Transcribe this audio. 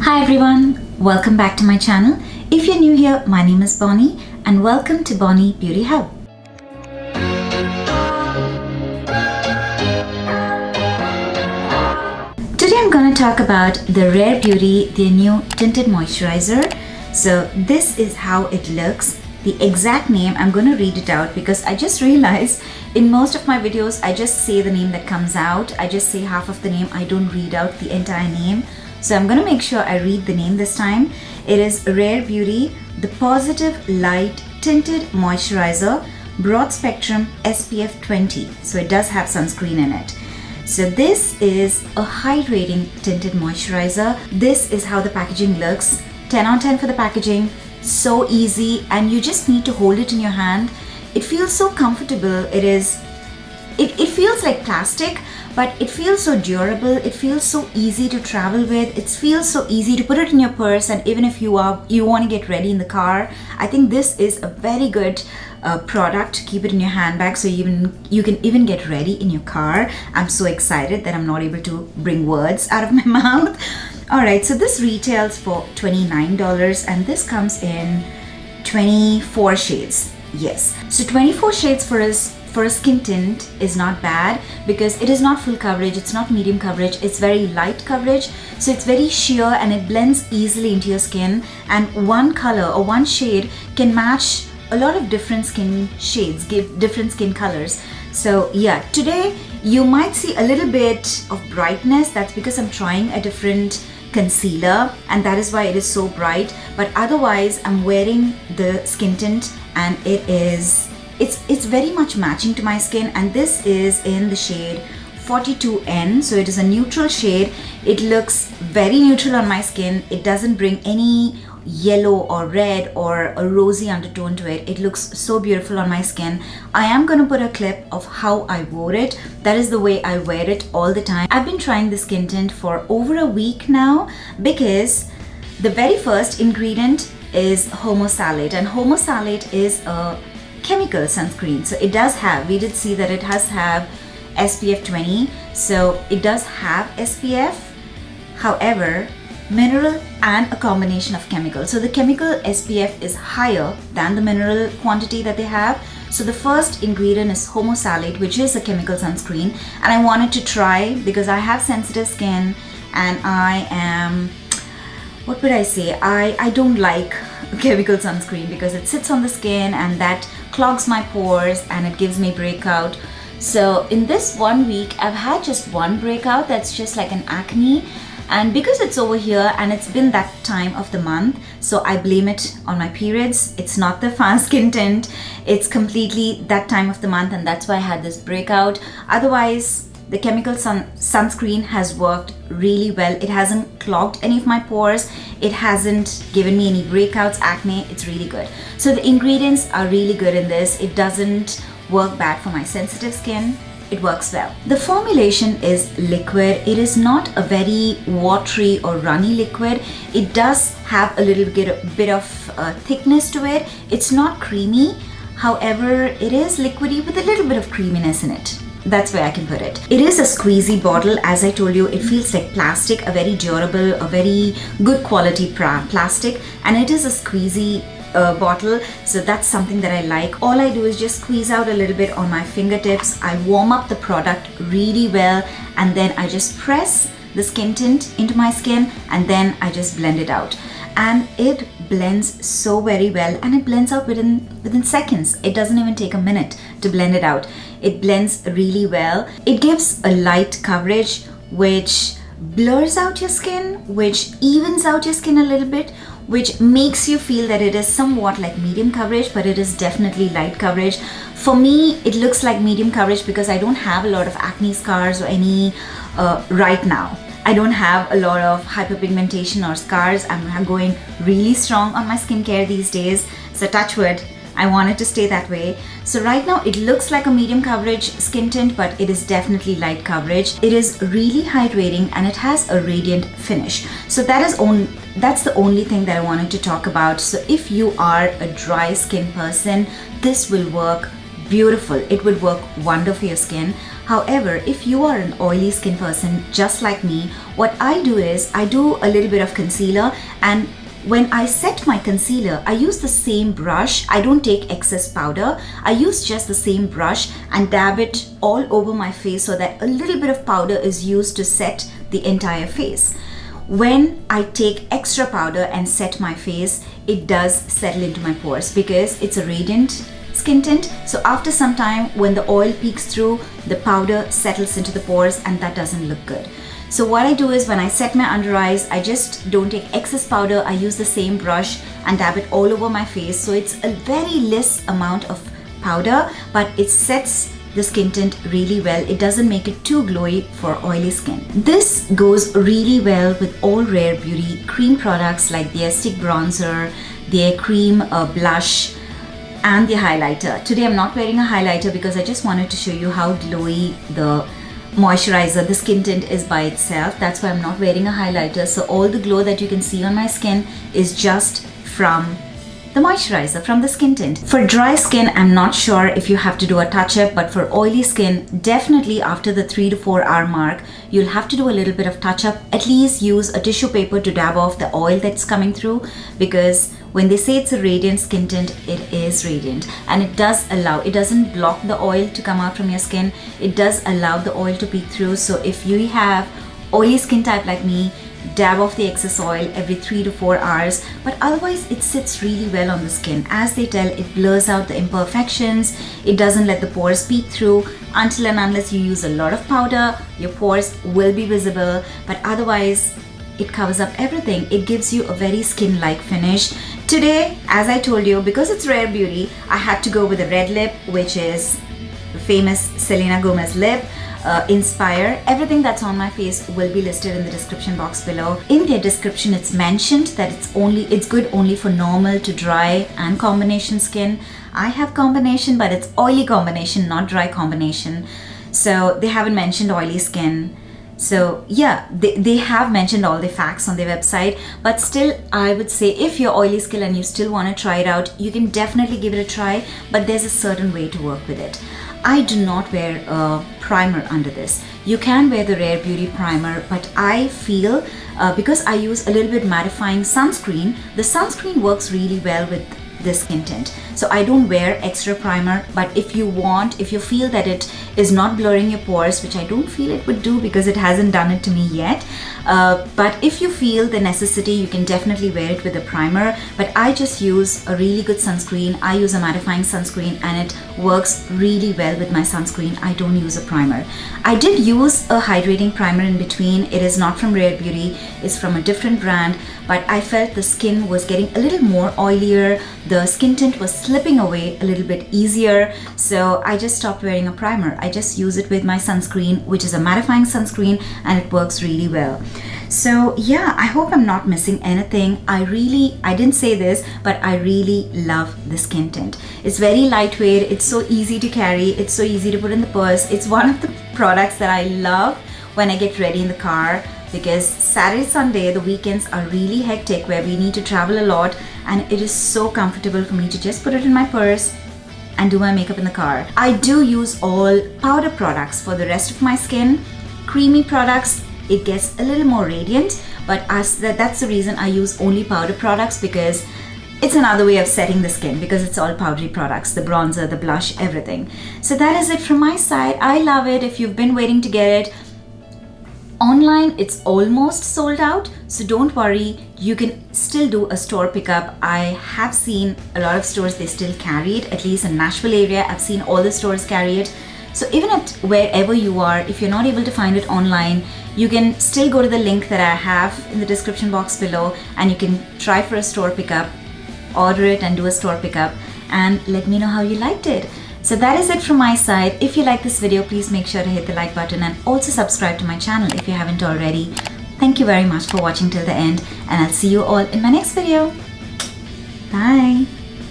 Hi everyone, welcome back to my channel. If you're new here, my name is Bonny and welcome to Bonny Beauty Hub. Today I'm going to talk about the Rare Beauty, their new Tinted Moisturizer. So this is how it looks. The exact name, I'm going to read it out because I just realized in most of my videos I just say the name that comes out. I just say half of the name, I don't read out the entire name. So I'm going to make sure I read the name this time. It is Rare Beauty, the Positive Light Tinted Moisturizer, Broad Spectrum SPF 20. So it does have sunscreen in it. So this is a hydrating tinted moisturizer. This is how the packaging looks. 10 on 10 for the packaging. So easy, and you just need to hold it in your hand. It feels so comfortable. It feels like plastic, but it feels so durable. It feels so easy to travel with. It feels so easy to put it in your purse, and even if you want to get ready in the car, I think this is a very good product to keep it in your handbag, so you can even get ready in your car. I'm so excited that I'm not able to bring words out of my mouth. Alright, so this retails for $29 and this comes in 24 shades. Yes, so 24 shades for a skin tint is not bad because it is not full coverage, it's not medium coverage, it's very light coverage. So it's very sheer and it blends easily into your skin, and one color or one shade can match a lot of different skin shades, give different skin colors. So yeah, today you might see a little bit of brightness. That's because I'm trying a different concealer and that is why it is so bright, but otherwise I'm wearing the skin tint and it's very much matching to my skin, and this is in the shade 42N. so it is a neutral shade. It looks very neutral on my skin. It doesn't bring any yellow or red or a rosy undertone to it. It looks so beautiful on my skin. I am going to put a clip of how I wore it. That is the way I wear it all the time. I've been trying this skin tint for over a week now because the very first ingredient is homosalate, and homosalate is a chemical sunscreen. So it does have, we did see that it has have SPF 20, so it does have SPF, however mineral and a combination of chemicals. So the chemical SPF is higher than the mineral quantity that they have. So the first ingredient is homosalate, which is a chemical sunscreen, and I wanted to try because I have sensitive skin and I am, what would I say, I don't like chemical sunscreen because it sits on the skin and that clogs my pores and it gives me breakout. So in this 1 week I've had just one breakout that's just like an acne, and because it's over here and it's been that time of the month, so I blame it on my periods. It's not the fast skin tint, it's completely that time of the month, and that's why I had this breakout. Otherwise the chemical sunscreen has worked really well. It hasn't clogged any of my pores, it hasn't given me any breakouts, acne. It's really good. So the ingredients are really good in this. It doesn't work bad for my sensitive skin. It works well. The formulation is liquid. It is not a very watery or runny liquid. It does have a little bit of thickness to it. It's not creamy, however it is liquidy with a little bit of creaminess in it. That's where I can put it. It is a squeezy bottle. As I told you, it feels like plastic, a very durable, a very good quality plastic, and it is a squeezy bottle, so that's something that I like. All I do is just squeeze out a little bit on my fingertips. I warm up the product really well, and then I just press the skin tint into my skin, and then I just blend it out, and it blends so very well, and it blends out within seconds. It doesn't even take a minute to blend it out. It blends really well. It gives a light coverage which blurs out your skin, which evens out your skin a little bit, which makes you feel that it is somewhat like medium coverage, but it is definitely light coverage. For me, it looks like medium coverage because I don't have a lot of acne scars or any right now. I don't have a lot of hyperpigmentation or scars. I'm going really strong on my skincare these days, so touch wood, I want it to stay that way. So right now it looks like a medium coverage skin tint, but it is definitely light coverage. It is really hydrating and it has a radiant finish. So that's the only thing that I wanted to talk about. So if you are a dry skin person, this will work beautiful. It would work wonder for your skin. However, if you are an oily skin person just like me, what I do is I do a little bit of concealer, and when I set my concealer, I use the same brush. I don't take excess powder. I use just the same brush and dab it all over my face so that a little bit of powder is used to set the entire face. When I take extra powder and set my face, it does settle into my pores because it's a radiant skin tint. So after some time, when the oil peeks through, the powder settles into the pores and that doesn't look good. So what I do is when I set my under eyes, I just don't take excess powder. I use the same brush and dab it all over my face. So it's a very less amount of powder, but it sets the skin tint really well. It doesn't make it too glowy for oily skin. This goes really well with all Rare Beauty cream products like their stick bronzer, their cream blush, and the highlighter. Today I'm not wearing a highlighter because I just wanted to show you how glowy the moisturizer, the skin tint is by itself. That's why I'm not wearing a highlighter. So all the glow that you can see on my skin is just from the moisturizer, from the skin tint. For dry skin, I'm not sure if you have to do a touch-up, but for oily skin, definitely after the 3 to 4 hour mark, you'll have to do a little bit of touch-up. At least use a tissue paper to dab off the oil that's coming through, because when they say it's a radiant skin tint, it is radiant, and it doesn't block the oil to come out from your skin. It does allow the oil to peek through. So if you have oily skin type like me, dab off the excess oil every 3 to 4 hours, but otherwise it sits really well on the skin. As they tell, it blurs out the imperfections. It doesn't let the pores peek through. Until and unless you use a lot of powder, your pores will be visible, but otherwise it covers up everything. It gives you a very skin-like finish. Today, as I told you, because it's Rare Beauty, I had to go with a red lip, which is the famous Selena Gomez lip. Inspire. Everything that's on my face will be listed in the description box below. In their description, it's mentioned that it's good only for normal to dry and combination skin. I have combination, but it's oily combination, not dry combination. So they haven't mentioned oily skin. So yeah, they have mentioned all the facts on their website, but still I would say if you're oily skin and you still want to try it out, you can definitely give it a try, but there's a certain way to work with it. I do not wear a primer under this. You can wear the Rare Beauty primer, but I feel because I use a little bit mattifying sunscreen, the sunscreen works really well with this skin tint. So I don't wear extra primer, but if you feel that it is not blurring your pores, which I don't feel it would do because it hasn't done it to me yet, but if you feel the necessity, you can definitely wear it with a primer. But I just use a really good sunscreen. I use a mattifying sunscreen and it works really well with my sunscreen. I don't use a primer. I did use a hydrating primer in between. It is not from Rare Beauty, it's from a different brand, but I felt the skin was getting a little more oilier. The skin tint was slipping away a little bit easier, so I just stopped wearing a primer. I just use it with my sunscreen, which is a mattifying sunscreen, and it works really well. So yeah, I hope I'm not missing anything. I didn't say this, but I really love the skin tint. It's very lightweight, it's so easy to carry, it's so easy to put in the purse. It's one of the products that I love when I get ready in the car, because Saturday, Sunday, the weekends are really hectic where we need to travel a lot, and it is so comfortable for me to just put it in my purse and do my makeup in the car. I do use all powder products for the rest of my skin. Creamy products, it gets a little more radiant, but that's the reason I use only powder products, because it's another way of setting the skin, because it's all powdery products, the bronzer, the blush, everything. So that is it from my side. I love it. If you've been waiting to get it, online it's almost sold out, so don't worry, you can still do a store pickup. I have seen a lot of stores, they still carry it, at least in Nashville area. I've seen all the stores carry it. So even at wherever you are, if you're not able to find it online, you can still go to the link that I have in the description box below, and you can try for a store pickup, order it and do a store pickup, and let me know how you liked it. So that is it from my side. If you like this video, please make sure to hit the like button and also subscribe to my channel if you haven't already. Thank you very much for watching till the end, and I'll see you all in my next video. Bye.